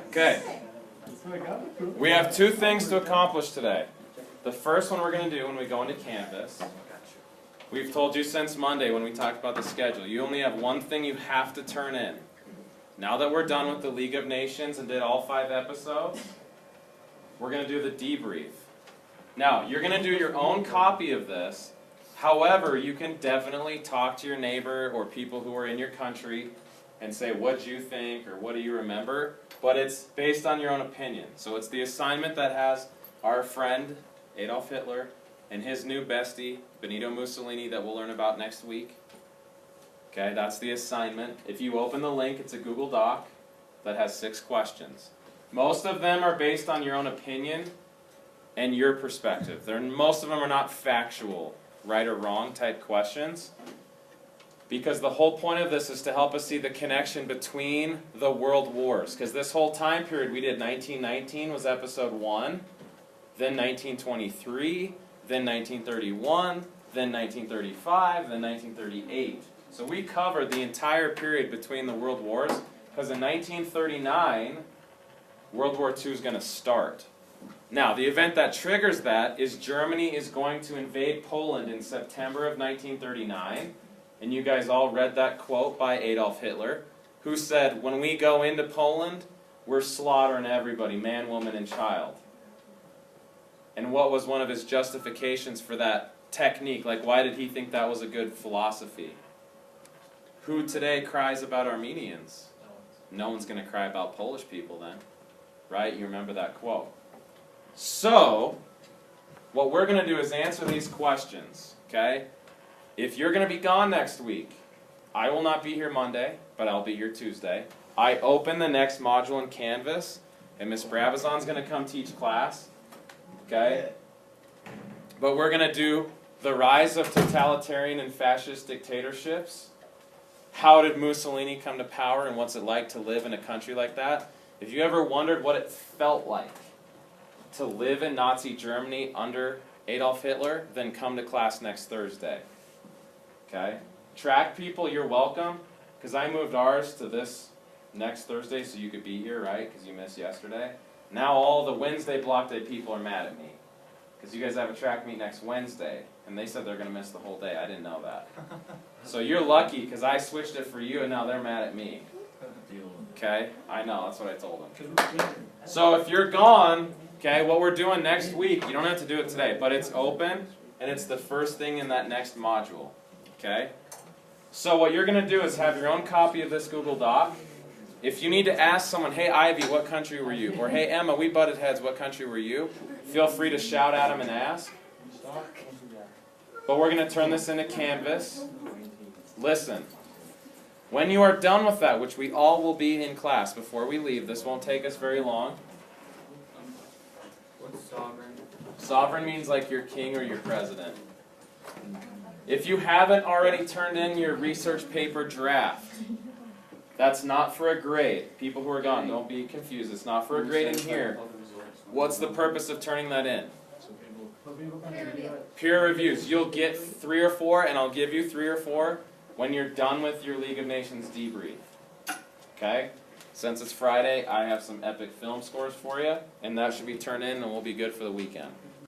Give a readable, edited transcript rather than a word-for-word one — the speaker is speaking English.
Okay. We have two things to accomplish today. The first one we're going to do when we go into Canvas, we've told you since Monday when we talked about the schedule, you only have one thing you have to turn in. Now that we're done with the League of Nations and did all 5 episodes, we're going to do the debrief. Now, you're going to do your own copy of this. However, you can definitely talk to your neighbor or people who are in your country and say, what do you think or what do you remember? But it's based on your own opinion. So it's the assignment that has our friend Adolf Hitler and his new bestie Benito Mussolini that we'll learn about next week. Okay, that's the assignment. If you open the link, it's a Google Doc that has 6 questions. Most of them are based on your own opinion and your perspective. Most of them are not factual, right or wrong type questions. Because the whole point of this is to help us see the connection between the world wars. Because this whole time period we did 1919 was episode 1, then 1923, then 1931, then 1935, then 1938. So we covered the entire period between the world wars, because in 1939, World War II is going to start. Now, the event that triggers that is Germany is going to invade Poland in September of 1939. And you guys all read that quote by Adolf Hitler, who said, when we go into Poland, we're slaughtering everybody, man, woman, and child. And what was one of his justifications for that technique? Like, why did he think that was a good philosophy? Who today cries about Armenians? No one's going to cry about Polish people then. Right? You remember that quote. So, what we're going to do is answer these questions. Okay? If you're going to be gone next week, I will not be here Monday, but I'll be here Tuesday. I open the next module in Canvas, and Miss Brabazon's going to come teach class. Okay? But we're going to do the rise of totalitarian and fascist dictatorships. How did Mussolini come to power, and what's it like to live in a country like that? If you ever wondered what it felt like to live in Nazi Germany under Adolf Hitler, then come to class next Thursday. Okay? Track people, you're welcome, because I moved ours to this next Thursday so you could be here, right? Because you missed yesterday. Now all the Wednesday block day people are mad at me, because you guys have a track meet next Wednesday, and they said they're going to miss the whole day. I didn't know that. So you're lucky, because I switched it for you, and now they're mad at me. Okay? I know, that's what I told them. So if you're gone, okay, what we're doing next week, you don't have to do it today, but it's open, and it's the first thing in that next module. Okay? So what you're going to do is have your own copy of this Google Doc. If you need to ask someone, hey Ivy, what country were you? Or hey Emma, we butted heads, what country were you? Feel free to shout at them and ask. But we're going to turn this into Canvas. Listen. When you are done with that, which we all will be in class before we leave, this won't take us very long. What's sovereign? Sovereign means like your king or your president. If you haven't already turned in your research paper draft, that's not for a grade. People who are gone, don't be confused. It's not for a grade in here. What's the purpose of turning that in? Peer reviews. You'll get 3 or 4, and I'll give you 3 or 4 when you're done with your League of Nations debrief. Okay? Since it's Friday, I have some epic film scores for you, and that should be turned in, and we'll be good for the weekend.